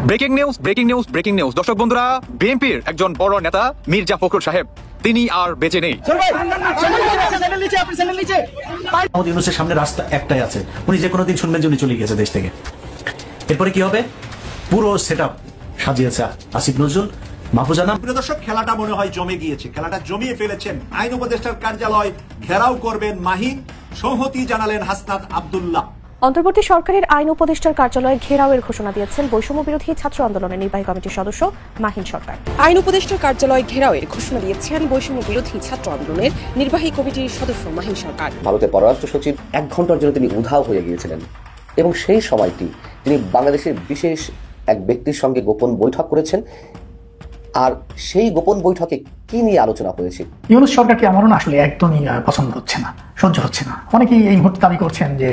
Breaking news breaking news breaking news দর্শক বন্ধুরা, বিএনপির একজন বড় নেতা মির্জা ফখরুল সাহেব তিনি আর বেঁচে নেই। মোহাম্মদ ইউনূসের সামনে রাস্তা একটাই আছে, উনি যে কোনো দিন শুনবেন যে উনি চলে গেছে দেশ থেকে। এরপরে কি হবে? পুরো সেটআপ সাজিয়েছে আসিফ নজরুল, মাহফুজানা। প্রিয় দর্শক, খেলাটা মনে হয় জমে গিয়েছে, খেলাটা জমিয়ে ফেলেছেন। আইন উপদেষ্টার কার্যালয় ঘেরাও করবেন মাহিন, সংহতি জানালেন হাসনাত আব্দুল্লাহ। অন্তর্বর্তী সরকারের আইন উপদেষ্টার কার্যালয়ে ঘেরাওয়ের ঘোষণা দিয়েছেন বৈষম্য বিরোধী ছাত্র আন্দোলনের নির্বাহী কমিটির সদস্য মাহিন সরকার। আইন উপদেষ্টার কার্যালয়ে ঘেরাওয়ের ঘোষণা দিয়েছেন বৈষম্য বিরোধী ছাত্র আন্দোলনের নির্বাহী কমিটির সদস্য মাহিন সরকার। ভারতের পররাষ্ট্র সচিব 1 ঘন্টার জন্য তিনি উধাও হয়ে গিয়েছিলেন এবং সেই সময়টি তিনি বাংলাদেশের বিশেষ এক ব্যক্তির সঙ্গে গোপন বৈঠক করেছেন। আর সেই গোপন বৈঠকে কি নিয়ে আলোচনা হয়েছে? ইউনূস সরকারকে আমারও না আসলে একদমই পছন্দ হচ্ছে না, সহ্য হচ্ছে না। অনেকেই এই মুহূর্তে দাবি করছেন যে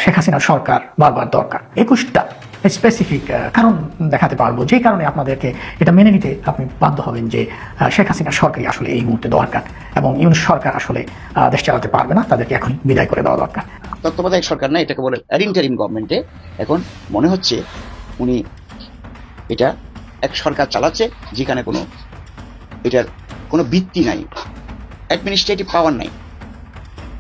শেখ হাসিনার সরকার বারবার দরকার। 21টা স্পেসিফিক কারণ দেখাতে পারবো যে কারণে আপনাদেরকে এটা মেনে নিতে আপনি বাধ্য হবেন যে শেখ হাসিনার সরকারই আসলে এই মুহূর্তে দরকার এবং ইউনূস সরকার আসলে দেশ চালাতে পারবে না, তাদেরকে এখনই বিদায় করে দেওয়া দরকার। তত্ত্বাবধায়ক সরকার না, এটাকে বলে ইন্টারিম গভর্নমেন্টে এখন মনে হচ্ছে উনি এটা এক সরকার চালাচ্ছে যেখানে এটার কোনো ভিত্তি নাই, অ্যাডমিনিস্ট্রেটিভ পাওয়ার নাই।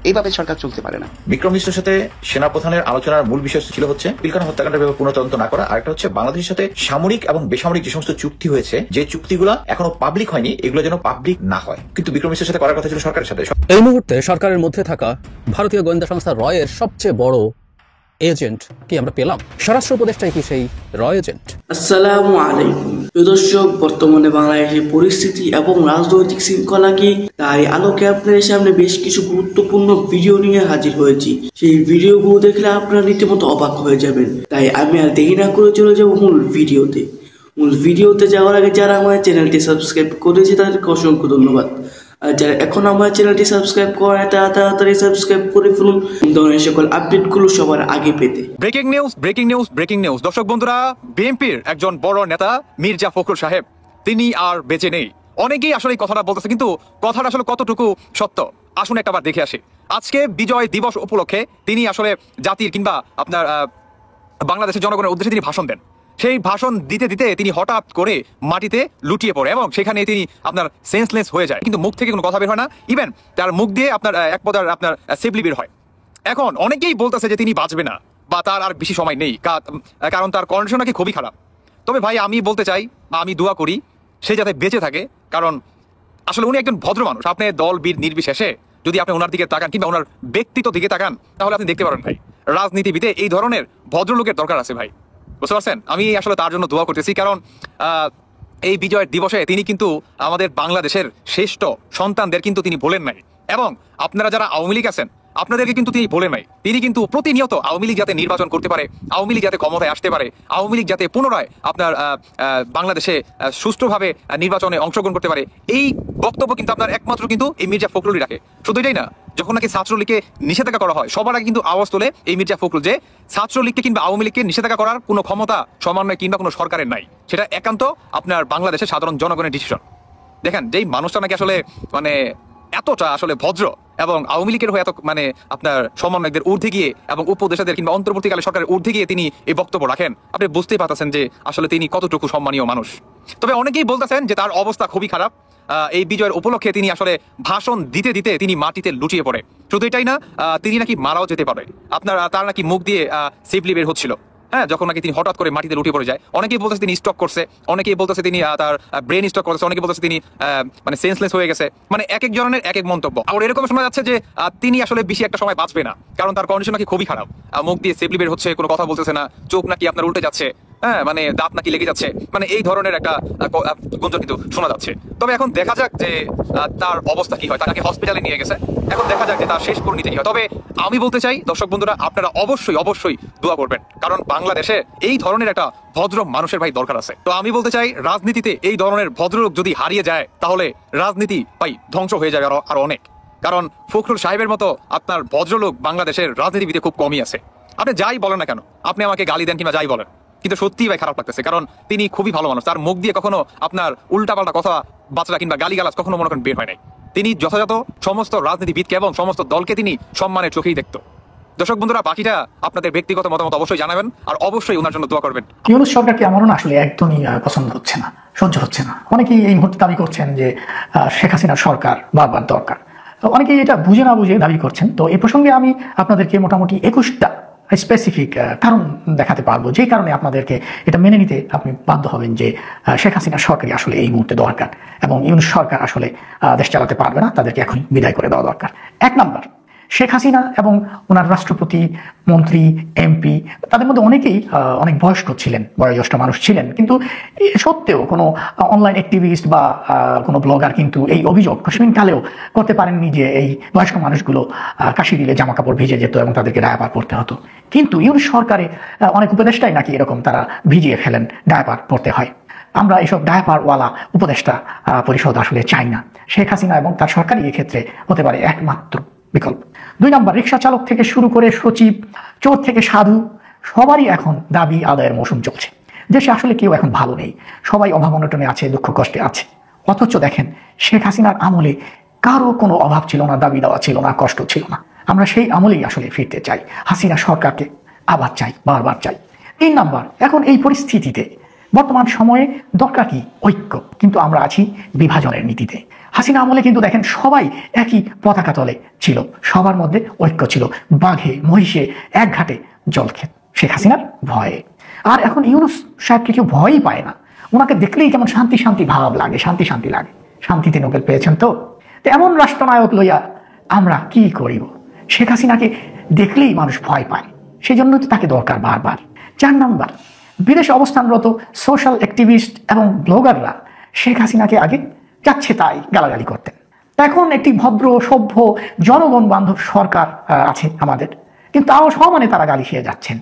এইভাবে সরকার চলতে পারে না। বিক্রম মিশ্রের সাথে সেনাপ্রধানের আলোচনার মূল বিষয় ছিল হচ্ছে পিলখানা হত্যাকাণ্ডের ব্যাপারে পুনঃতদন্ত না করা, আরেকটা হচ্ছে বাংলাদেশের সাথে সামরিক এবং বেসামরিক যে সমস্ত চুক্তি হয়েছে, যে চুক্তিগুলো এখনো পাবলিক হয়নি, এগুলো যেন পাবলিক না হয়। কিন্তু বিক্রম মিশ্রের সাথে করার কথা ছিল সরকারের সাথে। এই মুহূর্তে সরকারের মধ্যে থাকা ভারতীয় গোয়েন্দা সংস্থা রয়ের সবচেয়ে বড় এজেন্ট কি আমরা পেলাম? স্বরাষ্ট্র উপদেষ্টাই কি সেই রয় এজেন্ট? আসসালামু আলাইকুম দর্শক, বর্তমানে বাংলাদেশের পরিস্থিতি এবং রাজনৈতিক শৃঙ্খলা কি, তাই আলোকে আপনাদের সামনে বেশ কিছু গুরুত্বপূর্ণ ভিডিও নিয়ে হাজির হয়েছি। সেই ভিডিওগুলো দেখলে আপনারা রীতিমতো অবাক হয়ে যাবেন। তাই আমি আর দেরি না করে চলে যাব মূল ভিডিওতে যাওয়ার আগে যারা আমার চ্যানেলটি সাবস্ক্রাইব করেছে তাদেরকে অসংখ্য ধন্যবাদ। আর যারা এখন আমার চ্যানেলটি সাবস্ক্রাইব করে তাড়াতাড়ি সাবস্ক্রাইব করে ফেলুন ধরনের সকল আপডেটগুলো সবার আগে পেতে। Breaking news breaking news breaking news দর্শক বন্ধুরা, বিএনপির একজন বড় নেতা মির্জা ফখরুল সাহেব তিনি আর বেঁচে নেই। অনেকেই আসলে এই কথাটা বলতেছে, কিন্তু কথাটা আসলে কতটুকু সত্য আসুন একটাবার দেখে আসি। আজকে বিজয় দিবস উপলক্ষে তিনি আসলে জাতির কিংবা আপনার বাংলাদেশের জনগণের উদ্দেশ্যে তিনি ভাষণ দেন। সেই ভাষণ দিতে দিতে তিনি হঠাৎ করে মাটিতে লুটিয়ে পড়ে এবং সেখানে তিনি আপনার সেন্সলেস হয়ে যায়, কিন্তু মুখ থেকে কোনো কথা বের হয় না। ইভেন তার মুখ দিয়ে আপনার এক পদার আপনার সেবলি বের হয়। এখন অনেকেই বলতেছে যে তিনি বাঁচবে না বা তার আর বেশি সময় নেই, কারণ তার কন্ডিশন নাকি খুবই খারাপ। তবে ভাই আমি বলতে চাই, আমি দোয়া করি সে যাতে বেঁচে থাকে, কারণ আসলে উনি একজন ভদ্র মানুষ। আপনি দল বীর নির্বিশেষে যদি আপনি ওনার দিকে তাকান কিংবা ওনার ব্যক্তিত্ব দিকে তাকান, তাহলে আপনি দেখতে পারেন ভাই রাজনীতিবিদে এই ধরনের ভদ্রলোকের দরকার আছে ভাই, বুঝতে পারছেন? আমি আসলে তার জন্য দোয়া করতেছি, কারণ এই বিজয়ের দিবসে তিনি কিন্তু আমাদের বাংলাদেশের শ্রেষ্ঠ সন্তানদের কিন্তু তিনি বলেন নাই, এবং আপনারা যারা আওয়ামী লীগ আছেন আপনাদেরকে কিন্তু তিনি বলেন নাই। তিনি কিন্তু প্রতিনিয়ত আওয়ামী লীগ যাতে নির্বাচন করতে পারে, আওয়ামী লীগ যাতে ক্ষমতায় আসতে পারে, আওয়ামী লীগ যাতে পুনরায় আপনার বাংলাদেশে সুষ্ঠুভাবে নির্বাচনে অংশগ্রহণ করতে পারে, এই বক্তব্য কিন্তু আপনার একমাত্র কিন্তু এই মির্জা ফখরুলই রাখে। শুধু এটাই না, যখন নাকি ছাত্রলীগকে নিষেধাজ্ঞা করা হয় সবার আগে কিন্তু আওয়াজ তোলে এই মির্জা ফখরুল যে ছাত্রলীগকে কিংবা আওয়ামী লীগকে নিষেধাজ্ঞা করার কোনো ক্ষমতা সমন্বয় কিংবা কোনো সরকারের নাই, সেটা একান্ত আপনার বাংলাদেশের সাধারণ জনগণের ডিসিশন। দেখেন যেই মানুষটা নাকি আসলে মানে এতটা আসলে ভদ্র এবং আওয়ামী লীগের হয়ে এত মানে আপনার সমন্বয়কদের ঊর্ধ্বে গিয়ে এবং উপদেষ্টাদের কিংবা অন্তর্বর্তীকালে সরকারের ঊর্ধ্বে গিয়ে তিনি এই বক্তব্য রাখেন, আপনি বুঝতেই পারতেছেন যে আসলে তিনি কতটুকু সম্মানীয় মানুষ। তবে অনেকেই বলতেছেন যে তার অবস্থা খুবই খারাপ। এই বিজয়ের উপলক্ষে তিনি আসলে ভাষণ দিতে দিতে তিনি মাটিতে লুটিয়ে পড়ে। শুধু এটাই না, তিনি নাকি মারাও যেতে পারে। আপনার তার নাকি মুখ দিয়ে সেবলি বের হচ্ছিল, হ্যাঁ, যখন নাকি তিনি হঠাৎ করে মাটিতে লুটিয়ে পড়ে যায়। অনেকেই বলতেছে তিনি স্ট্রোক করছে, অনেকেই বলতেছে তিনি তার ব্রেন স্ট্রোক করছে, অনেকে বলতেছে তিনি মানে সেন্সলেস হয়ে গেছে। মানে এক এক জনের এক এক মন্তব্য। আর এরকম শোনা যাচ্ছে যে তিনি আসলে বেশি একটা সময় বাঁচবে না, কারণ তার কন্ডিশন নাকি খুবই খারাপ। মুখ দিয়ে সেবলি বের হচ্ছে, কোনো কথা বলতেছে না, চোখ নাকি আপনার উল্টে যাচ্ছে, হ্যাঁ, মানে দাঁত নাকি লেগে যাচ্ছে, মানে এই ধরনের একটা গুঞ্জন কিন্তু শোনা যাচ্ছে। তবে এখন দেখা যাক যে তার অবস্থা কি হয়। তাকে হসপিটালে নিয়ে গেছে, এখন দেখা যাক যে তার শেষ পরিণতি কি হয়। তবে আমি বলতে চাই দর্শক বন্ধুরা, আপনারা অবশ্যই অবশ্যই দোয়া করবেন, কারণ বাংলাদেশে এই ধরনের একটা ভদ্র মানুষের ভাই দরকার আছে। তো আমি বলতে চাই রাজনীতিতে এই ধরনের ভদ্রলোক যদি হারিয়ে যায় তাহলে রাজনীতি ভাই ধ্বংস হয়ে যাবে আরো অনেক। কারণ ফখরুল সাহেবের মতো আপনার ভদ্রলোক বাংলাদেশের রাজনীতিবিদে খুব কমই আছে। আপনি যাই বলেন না কেন, আপনি আমাকে গালি দেন কিংবা যাই বলেন, কিন্তু সত্যিই ভাই খারাপ লাগতেছে, কারণ তিনি খুবই ভালো মানুষ। তার মুখ দিয়ে কখনো আপনার উল্টাপাল্টা কথা বাচ্চা কিংবা গালিগালাজ কখনো মনে করেন বের হয় নাই। তিনি যথাযথ সমস্ত রাজনীতিবিদকে এবং সমস্ত দলকে তিনি সম্মানের চোখেই দেখতো। দর্শক বন্ধুরা, বাকিটা আপনাদের ব্যক্তিগত মতামত অবশ্যই জানাবেন আর অবশ্যই ওনার জন্য দোয়া করবেন। ইউনূস সরকারকে আমারও না আসলে একদমই পছন্দ হচ্ছে না, সহ্য হচ্ছে না। অনেকেই এই মুহূর্তে দাবি করছেন যে শেখ হাসিনার সরকার বারবার দরকার। অনেকেই এটা বুঝে না বুঝে দাবি করছেন। তো এই প্রসঙ্গে আমি আপনাদেরকে মোটামুটি 21টা স্পেসিফিক কারণ দেখাতে পারবো, যে কারণে আপনাদেরকে এটা মেনে নিতে আপনি বাধ্য হবেন যে শেখ হাসিনার সরকারই আসলে এই মুহূর্তে দরকার এবং ইউনূস সরকার আসলে দেশ চালাতে পারবে না, তাদেরকে এখনই বিদায় করে দেওয়া দরকার। 1 নম্বর, শেখ হাসিনা এবং ওনার রাষ্ট্রপতি, মন্ত্রী, এমপি তাদের মধ্যে অনেকেই অনেক বয়স্ক ছিলেন, বয়োজ্যেষ্ঠ মানুষ ছিলেন, কিন্তু সত্ত্বেও কোনো অনলাইন অ্যাক্টিভিস্ট বা কোনো ব্লগার কিন্তু এই অভিযোগ কালেও করতে পারেননি যে এই বয়স্ক মানুষগুলো কাশি দিলে জামা কাপড় ভিজে যেত এবং তাদেরকে ডায়াপার পরতে হতো। কিন্তু ইউনূস সরকারে অনেক উপদেষ্টাই নাকি এরকম তারা ভিজিয়ে ফেলেন, ডায়াপার পরতে হয়। আমরা এইসব ডায়াপারওয়ালা উপদেষ্টা পরিষদ আসলে চাই না। শেখ হাসিনা এবং তার সরকারই এক্ষেত্রে হতে পারে একমাত্র বিকল্প। 2 নম্বর, রিক্সা চালক থেকে শুরু করে সচিব, চোর থেকে সাধু, সবারই এখন দাবি আদায়ের মৌসুম চলছে। দেশে আসলে কেউ এখন ভালো নেই, সবাই অভাব অনটনে আছে, দুঃখ কষ্টে আছে। অথচ দেখেন শেখ হাসিনার আমলে কারো কোনো অভাব ছিল না, দাবি দেওয়া ছিল না, কষ্ট ছিল না। আমরা সেই আমলেই আসলে ফিরতে চাই, হাসিনা সরকারকে আবার চাই, বারবার চাই। 3 নম্বর, এখন এই পরিস্থিতিতে বর্তমান সময়ে দরকার কি? ঐক্য। কিন্তু আমরা আছি বিভাজনের নীতিতে। হাসিনা আমলে কিন্তু দেখেন সবাই একই পতাকা তলে ছিল, সবার মধ্যে ঐক্য ছিল, বাঘে মহিষে এক ঘাটে জল খেত শেখ হাসিনার ভয়ে। আর এখন ইউনূস সাহেবকে কেউ ভয়ই পায় না, ওনাকে দেখলেই কেমন শান্তি শান্তি ভাব লাগে, শান্তি শান্তি লাগে। শান্তিতে নোবেল পেয়েছেন তো এমন রাষ্ট্রনায়ক লইয়া আমরা কি করিব? শেখ হাসিনাকে দেখলেই মানুষ ভয় পায়, সেই জন্য তো তাকে দরকার বারবার। 4 নম্বর, বিদেশে অবস্থানরত সোশ্যাল অ্যাক্টিভিস্ট এবং ব্লগাররা শেখ হাসিনাকে আগে যাচ্ছে তাই গালাগালি করতেন। এখন একটি ভদ্র, সভ্য, জনগণ বান্ধব সরকার আছে আমাদের, কিন্তু তাও সমানে তারা গালি খেয়ে যাচ্ছেন।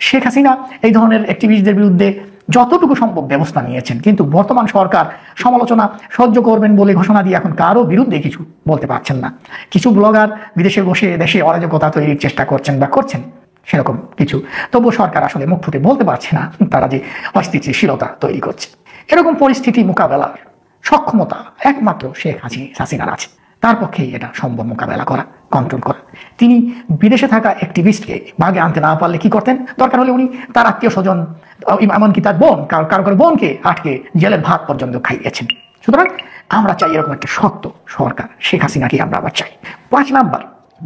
শেখ হাসিনা এই ধরনের অ্যাক্টিভিস্টদের বিরুদ্ধে যতটুকু সম্ভব ব্যবস্থা নিয়েছেন, কিন্তু বর্তমান সরকার সমালোচনা সহ্য করবেন বলে ঘোষণা দিয়ে এখন কারো বিরুদ্ধে কিছু বলতে পারছেন না। কিছু ব্লগার বিদেশে বসে দেশে অরাজকতা তৈরির চেষ্টা করছেন বা করছেন সেরকম কিছু, তবুও সরকার আসলে মুখ ফুটে বলতে পারছে না তারা যে অস্থিতিশীলতা তৈরি করছে। এরকম পরিস্থিতি মোকাবেলার সক্ষমতা একমাত্র শেখ হাসিনার আছে, তার পক্ষেই এটা সম্ভব মোকাবেলা করা, কন্ট্রোল করা। তিনি বিদেশে থাকা অ্যাক্টিভিস্টকে বাগে আনতে না পারলে কি করতেন? দরকার হলে উনি তার আত্মীয় স্বজন, এমনকি তার বোন, কারো বোনকে আটকে জেলের ভাত পর্যন্ত খাইয়েছেন। সুতরাং আমরা চাই এরকম একটা শক্ত সরকার, শেখ হাসিনাকে আমরা আবার চাই। 5 নম্বর,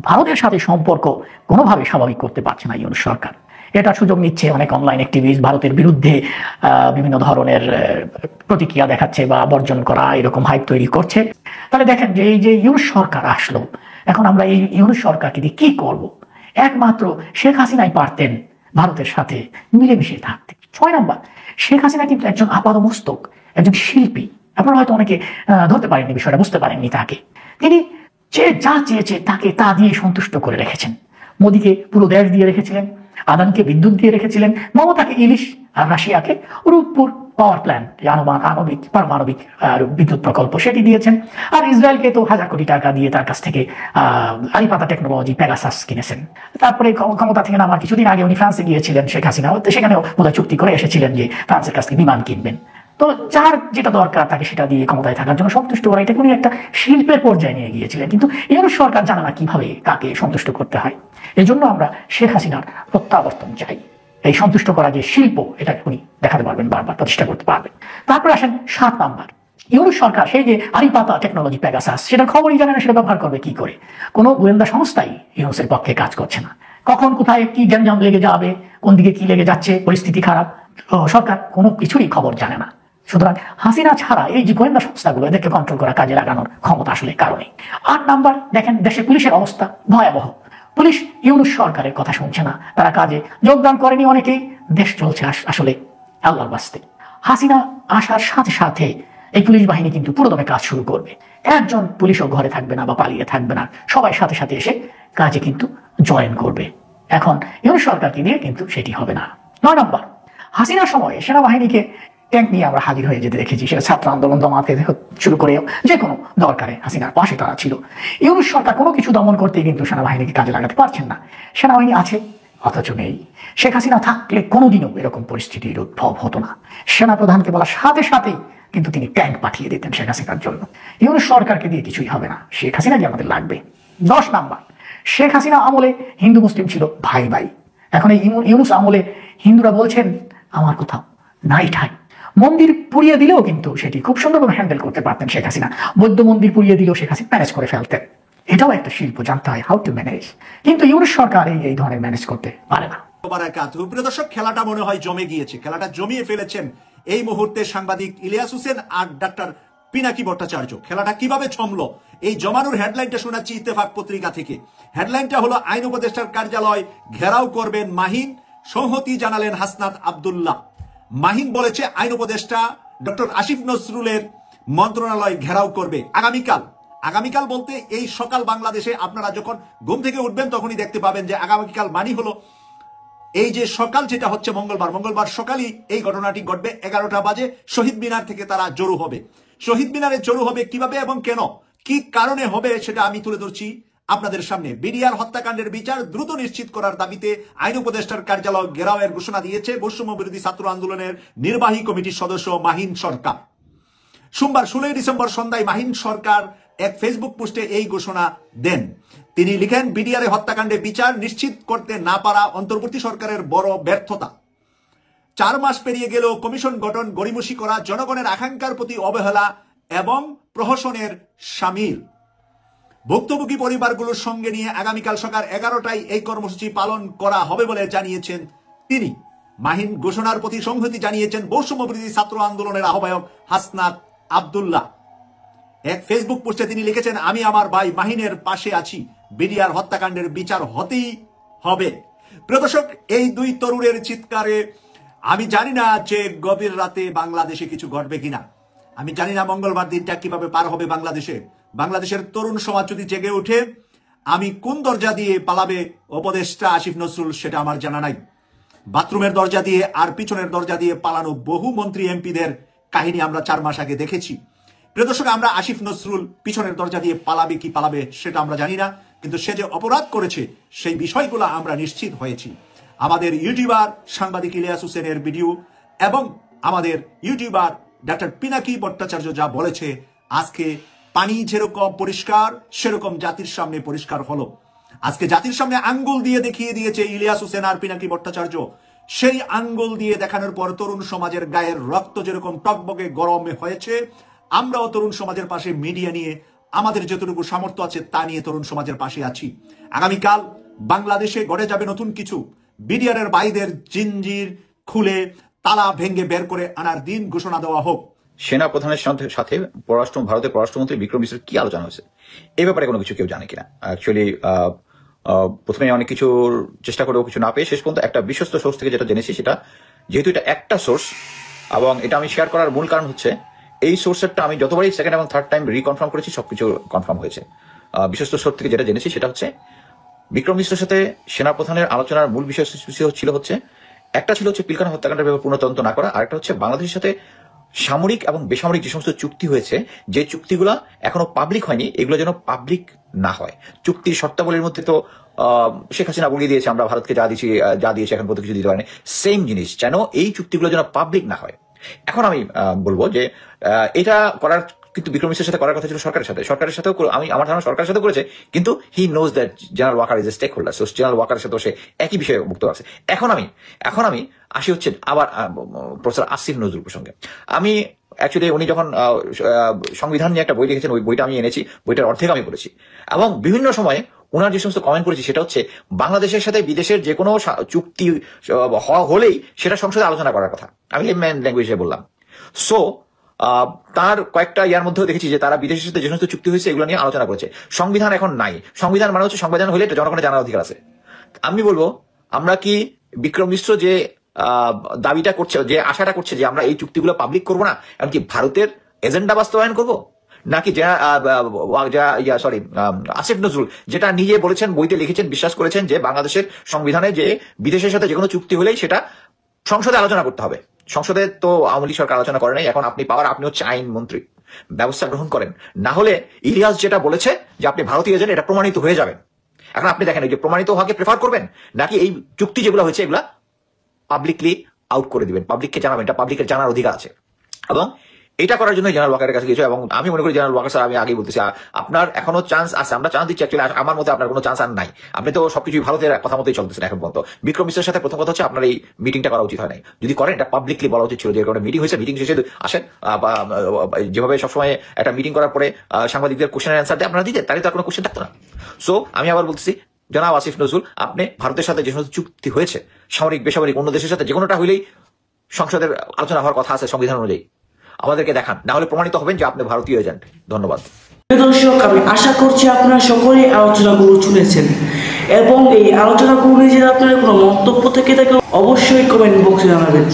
ভারতের সাথে সম্পর্ক কোনোভাবে স্বাভাবিক করতে পারছে না ইউনূস সরকার। এটা সুযোগ নিচ্ছে অনেক অনলাইন অ্যাক্টিভিস্ট ভারতের বিরুদ্ধে বিভিন্ন ধরনের প্রতিক্রিয়া দেখাচ্ছে বা বর্জন করা, এরকম হাইপ তৈরি করছে। তাহলে দেখেন যে এই যে ইউনূস সরকার আসলো, এখন আমরা এই ইউনূস সরকারকে দিয়ে কি করব? একমাত্র শেখ হাসিনাই পারতেন ভারতের সাথে মিলেমিশে থাকতে। 6 নম্বর, শেখ হাসিনা কিন্তু একজন আপাদমস্তক, একজন শিল্পী। আপনারা হয়তো অনেকে ধরতে পারেননি বিষয়টা, বুঝতে পারেননি তাকে। তিনি যা চেয়েছে তাকে তা দিয়ে সন্তুষ্ট করে রেখেছেন। মোদীকে পুরো দেশ দিয়ে রেখেছিলেন, আদানকে বিদ্যুৎ দিয়ে রেখেছিলেন, মমতাকে ইলিশ, আর রাশিয়াকে রূপপুর পাওয়ার প্ল্যান্ট, আণবিক পারমাণবিক বিদ্যুৎ প্রকল্প সেটি দিয়েছেন। আর ইসরায়েলকে তো 1000 কোটি টাকা দিয়ে তার কাছ থেকে আলিপাতা টেকনোলজি পেগাসাস কিনেছেন। তারপরে ক্ষমতা থেকে নামার কিছুদিন আগে উনি ফ্রান্সে গিয়েছিলেন শেখ হাসিনা, সেখানেও বোধহয় চুক্তি করে এসেছিলেন যে ফ্রান্সের কাছ থেকে বিমান কিনবেন। তো যার যেটা দরকার তাকে সেটা দিয়ে ক্ষমতায় থাকার জন্য সন্তুষ্ট করা, এটা উনি একটা শিল্পের পর্যায়ে নিয়ে গিয়েছিলেন। কিন্তু ইউনূস সরকার জানে না কিভাবে কাকে সন্তুষ্ট করতে হয়। এই জন্য আমরা শেখ হাসিনার প্রত্যাবর্তন চাই। এই সন্তুষ্ট করা যে শিল্প, এটা উনি দেখাতে পারবেন, বারবার প্রতিষ্ঠা করতে পারবেন। তারপর আসেন 7 নম্বর, ইউনূস সরকার সেই যে আলিপাতা টেকনোলজি পেগাসাস, সেটা খবরই জানে না, সেটা ব্যবহার করবে কি করে। কোনো গোয়েন্দা সংস্থাই ইউনূসের পক্ষে কাজ করছে না। কখন কোথায় কি গ্যাঞ্জাম লেগে যাবে, কোন দিকে কি লেগে যাচ্ছে, পরিস্থিতি খারাপ, সরকার কোনো কিছুরই খবর জানে না। সুতরাং হাসিনা ছাড়া এই যে গোয়েন্দা সংস্থাগুলো, এদেরকে কন্ট্রোল করা, কাজে লাগানোর ক্ষমতা আসলে কারণে। 8 নম্বর, দেখেন দেশে পুলিশের অবস্থা ভয়াবহ। পুলিশ ইউনূস সরকারের কথা শুনছে না, তারা কাজে যোগদান করেনি অনেকেই। দেশ চলছে আসলে আল্লাহর বাস্তে। হাসিনা আসার সাথে সাথে এই পুলিশ বাহিনী কিন্তু পুরোদমে কাজ শুরু করবে। একজন পুলিশও ঘরে থাকবে না বা পালিয়ে থাকবে না, সবাই সাথে সাথে এসে কাজে কিন্তু জয়েন করবে। এখন ইউনূস সরকারকে দিয়ে কিন্তু সেটি হবে না। 9 নম্বর, হাসিনার সময়ে সেনাবাহিনীকে ট্যাঙ্ক নিয়ে আমরা হাজির হয়ে যেতে দেখেছি, সেটা ছাত্র আন্দোলন দমাতে শুরু করে যে কোনো দরকারে হাসিনার পাশে তারা ছিল। ইউনূস সরকার কোনো কিছু দমন করতে কিন্তু সেনাবাহিনীকে কাজে লাগাতে পারছেন না। সেনাবাহিনী আছে অথচ নেই। শেখ হাসিনা থাকলে কোনোদিনও এরকম পরিস্থিতির উদ্ভব হতো না। সেনাপ্রধানকে বলার সাথে সাথেই কিন্তু তিনি ট্যাঙ্ক পাঠিয়ে দিতেন শেখ হাসিনার জন্য। ইউনূস সরকারকে দিয়ে কিছুই হবে না, শেখ হাসিনা যে আমাদের লাগবে। 10 নম্বর, শেখ হাসিনা আমলে হিন্দু মুসলিম ছিল ভাই ভাই, এখন এই ইউনূস আমলে হিন্দুরা বলছেন আমার কোথাও নাই ঠাই। মন্দির পুড়িয়ে দিলেও কিন্তু সেটি খুব সুন্দরভাবে হ্যান্ডেল করতে পারতেন শেখ হাসিনা। বৌদ্ধ মন্দির পুড়িয়ে দিলেও শেখ হাসিনা ম্যানেজ করে ফেলতেন। এটাও একটা শিল্প, জানতে হয় হাউ টু ম্যানেজ। কিন্তু ইউনূস সরকার এই ধরনের ম্যানেজ করতে পারে না। প্রিয় দর্শক, খেলাটা মনে হয় জমে গিয়েছে, খেলাটা জমিয়ে ফেলেছেন এই মুহূর্তে সাংবাদিক ইলিয়াস হোসেন আর ডাক্তার পিনাকি ভট্টাচার্য। খেলাটা কিভাবে জমলো এই জমানোর হেডলাইনটা শোনাচ্ছি ইত্তেফাক পত্রিকা থেকে। হেডলাইনটা হলো আইন উপদেষ্টার কার্যালয় ঘেরাও করবেন মাহিন, সংহতি জানালেন হাসনাত আব্দুল্লাহ। মাহিন বলেছে আইন উপদেষ্টা ডক্টর আসিফ নজরুলের মন্ত্রণালয় ঘেরাও করবে আগামীকাল। আগামীকাল বলতে এই সকাল বাংলাদেশে আপনারা যখন ঘুম থেকে উঠবেন তখনই দেখতে পাবেন যে আগামীকাল মানি হলো এই যে সকাল, যেটা হচ্ছে মঙ্গলবার সকালই এই ঘটনাটি ঘটবে। 11টা বাজে শহীদ মিনার থেকে তারা জড়ো হবে। শহীদ মিনারে জড়ো হবে কিভাবে এবং কেন, কি কারণে হবে সেটা আমি তুলে ধরছি আপনাদের সামনে। বিডিআর হত্যাকাণ্ডের বিচার দ্রুত নিশ্চিত করার দাবিতে আইন উপদেষ্টার কার্যালয় ঘেরাওয়ের ঘোষণা দিয়েছে বৈষম্য বিরোধী ছাত্র আন্দোলনের নির্বাহী কমিটির সদস্য মাহিন সরকার। সোমবার 16 ডিসেম্বর সন্ধ্যায় মাহিন সরকার এক ফেসবুক পোস্টে এই ঘোষণা দেন। তিনি লিখেন, বিডিআর হত্যাকাণ্ডে বিচার নিশ্চিত করতে না পারা অন্তর্বর্তী সরকারের বড় ব্যর্থতা। 4 মাস পেরিয়ে গেলেও কমিশন গঠন গড়িমসি করা, জনগণের আকাঙ্ক্ষার প্রতি অবহেলা এবং প্রহসনের শামিল। ভুক্তভোগী পরিবারগুলোর সঙ্গে নিয়ে আগামীকাল সকাল 11টায় এই কর্মসূচি পালন করা হবে বলে জানিয়েছেন তিনি। মাহিন ঘোষণার প্রতি সংহতি জানিয়েছেন বৈষম্য বিরোধী ছাত্র আন্দোলনের আহ্বায়ক হাসনাত আব্দুল্লাহ। এক ফেসবুক পোস্টে তিনি লিখেছেন, আমি আমার ভাই মাহিনের পাশে আছি, বিডিআর হত্যাকাণ্ডের বিচার হতেই হবে। প্রিয় দর্শক, এই দুই তরুণের চিৎকারে আমি জানি না যে গভীর রাতে বাংলাদেশে কিছু ঘটবে কিনা। আমি জানি না মঙ্গলবার দিনটা কিভাবে পার হবে বাংলাদেশের তরুণ সমাজ যদি জেগে ওঠে। আমি কোন দরজা দিয়ে পালাবে উপদেষ্টা আসিফ নজরুল সেটা আমার জানা নাই। বাথরুমের দরজা দিয়ে আর পিছনের দরজা দিয়ে পালানো বহু মন্ত্রী এমপিদের কাহিনী আমরা 4 মাস আগে দেখেছি। প্রিয় দর্শক, আমরা আসিফ নজরুল পিছনের দরজা দিয়ে পালাবে সেটা আমরা জানি না, কিন্তু সে যে অপরাধ করেছে সেই বিষয়গুলো আমরা নিশ্চিত হয়েছি। আমাদের ইউটিউবার সাংবাদিক ইলিয়াস হোসেনের ভিডিও এবং আমাদের ইউটিউবার ডাক্তার পিনাকি ভট্টাচার্য যা বলেছে, আজকে পানি যেরকম পরিষ্কার সেরকম জাতির সামনে পরিষ্কার হলো। আজকে জাতির সামনে আঙ্গুল দিয়ে দেখিয়ে দিয়েছে ইলিয়াস হোসেন আর পিনাকি ভট্টাচার্য। সেই আঙ্গুল দিয়ে দেখানোর পর তরুণ সমাজের গায়ের রক্ত যেরকম টকবগে গরমে হয়েছে, আমরাও তরুণ সমাজের পাশে মিডিয়া নিয়ে আমাদের যতটুকু সামর্থ্য আছে তা নিয়ে তরুণ সমাজের পাশে আছি। আগামীকাল বাংলাদেশে ঘটে যাবে নতুন কিছু। বিডিআরের ভাইদের জিঞ্জির খুলে তালা ভেঙে বের করে আনার দিন ঘোষণা দেওয়া হোক। সেনা প্রধানের সাথে ভারতের পররাষ্ট্রমন্ত্রী বিক্রম মিশ্রের কি আলোচনা হয়েছে এই ব্যাপারে কোনো কিছু কেউ জানে কিনা। অ্যাকচুয়ালি প্রথমে অনেক কিছুর চেষ্টা করেও কিছু না পেয়ে শেষ পর্যন্ত একটা বিশ্বস্ত সোর্স থেকে যেটা জেনেছি, সেটা যেহেতু এটা একটা সোর্স এবং এটা আমি শেয়ার করার মূল কারণ হচ্ছে এই সোর্সেরটা আমি যতবারই সেকেন্ড এবং থার্ড টাইম রিকনফার্ম করেছি সবকিছু কনফার্ম হয়েছে। বিশ্বস্ত সোর্স থেকে যেটা জেনেছি সেটা হচ্ছে বিক্রম মিশ্রের সাথে সেনাপ্রধানের আলোচনার মূল বিষয় ছিল হচ্ছে, একটা ছিল হচ্ছে পিলখানা হত্যাকাণ্ডের ব্যাপারে পূর্ণ তদন্ত না করা, আরেকটা হচ্ছে বাংলাদেশের সাথে সামরিক এবং বেসামরিক যে সমস্ত চুক্তি হয়েছে, যে চুক্তিগুলো এখনো পাবলিক হয়নি, এগুলো যেন পাবলিক না হয়। চুক্তির শর্তাবলীর মধ্যে তো শেখ হাসিনা বলিয়ে দিয়েছে আমরা ভারতকে যা দিয়েছি এখন পর্যন্ত কিছু দিতে পারেনি, সেম জিনিস যেন এই চুক্তিগুলো যেন পাবলিক না হয়। এখন আমি বলবো যে এটা করার কিন্তু বিক্রম মিশ্রের সাথে করার কথা ছিল সরকারের সাথেও আমি আমার ধারণা সরকারের সাথে করেছে, কিন্তু he knows that General Walker is a stakeholder, so General ওয়াকারের সাথে সে একই বিষয়ে মুক্ত আছে। এখন আমি আসি হচ্ছে আবার প্রফেসর আসিফ নজরুল প্রসঙ্গে। আমি অ্যাকচুয়ালি উনি যখন সংবিধান নিয়ে একটা বই লিখেছেন, ওই বইটা আমি এনেছি, বইটার অর্ধেক আমি পড়েছি এবং বিভিন্ন সময়ে ওনার যে সমস্ত কমেন্ট করেছি সেটা হচ্ছে বাংলাদেশের সাথে বিদেশের যে কোনো চুক্তি হলেই সেটা সংসদে আলোচনা করার কথা। আমি লেমম্যান ল্যাঙ্গুয়েজে বললাম। সো তার কয়েকটা ইয়ার মধ্যেও দেখেছি যে তারা বিদেশের সাথে যে সমস্ত চুক্তি হয়েছে এগুলো নিয়ে আলোচনা করেছে। সংবিধান এখন নাই, সংবিধান মানে হচ্ছে সংবিধান হলে এটা জনগণের জানার অধিকার আছে। আমি বলবো আমরা কি বিক্রম মিশ্র যে দাবিটা করছে, যে আশাটা করছে যে আমরা এই চুক্তিগুলো পাবলিক করবো না, এমনকি ভারতের এজেন্ডা বাস্তবায়ন করবো, নাকি আসিফ নজরুল যেটা নিজে বলেছেন, বইতে লিখেছেন, বিশ্বাস করেছেন যে বাংলাদেশের সংবিধানে যে বিদেশের সাথে যে কোনো চুক্তি হলেই সেটা সংসদে আলোচনা করতে হবে। সংসদে তো আওয়ামী লীগ সরকার আলোচনা করে নাই, এখন আপনি আপনি হচ্ছে আইন মন্ত্রী, ব্যবস্থা গ্রহণ করেন, না হলে ইলিয়াস যেটা বলেছে যে আপনি ভারতীয় এজেন্ট এটা প্রমাণিত হয়ে যাবেন। এখন আপনি দেখেন এই যে প্রমাণিত হওয়াকে প্রেফার করবেন নাকি এই চুক্তি যেগুলো হয়েছে এগুলা পাবলিকলি আউট করে দিবেন, পাবলিককে জানাবেন, এটা পাবলিকের জানার অধিকার আছে। এবং এটা করার জন্য জেনারেল ওয়াকারের কাছে গিয়েছো, এবং আমি মনে করি জেনারেল ওয়াকার স্যার, আমি আগেই বলতেছি, আপনার এখনো চান্স আছে, আমরা চান্স দিচ্ছি। অ্যাকচুয়ালি আমার মতে আপনার কোনো চান্স আর নাই, আপনি তো সবকিছু ভারতের কথা মতোই চলতেছেন এখন পর্যন্ত। বিক্রম মিশ্রের সাথে প্রথম কথা হচ্ছে আপনার এই মিটিংটা করা উচিত হয় নাই, যদি করেন এটা পাবলিকলি বলা উচিত ছিল যে কারণে মিটিং হয়েছে, মিটিং শেষে আসেন, যেভাবে সবসময় একটা মিটিং করার পরে সাংবাদিকদের কোশ্চেনের অ্যান্সার দিয়ে আপনারা দিতেন, তাহলে তো আর কোনো কোশ্চেন থাকতো না। সো আমি আবার বলতেছি, জনাব আসিফ নজরুল, আপনি ভারতের সাথে যে সমস্ত চুক্তি হয়েছে, সামরিক বেসামরিক অন্য দেশের সাথে যে কোনোটা হইলেই সংসদের আলোচনা হওয়ার কথা আছে সংবিধান অনুযায়ী, আমাদেরকে দেখান, না হলে প্রমাণিত হবেন যে আপনি ভারতীয় এজেন্ট। ধন্যবাদ। দর্শক, আমি আশা করছি আপনারা সকলেই আলোচনাগুলো শুনেছেন এবং এই আলোচনাগুলো নিয়ে যদি আপনাদের কোনো মন্তব্য থেকে থাকে অবশ্যই কমেন্ট বক্সে জানাবেন।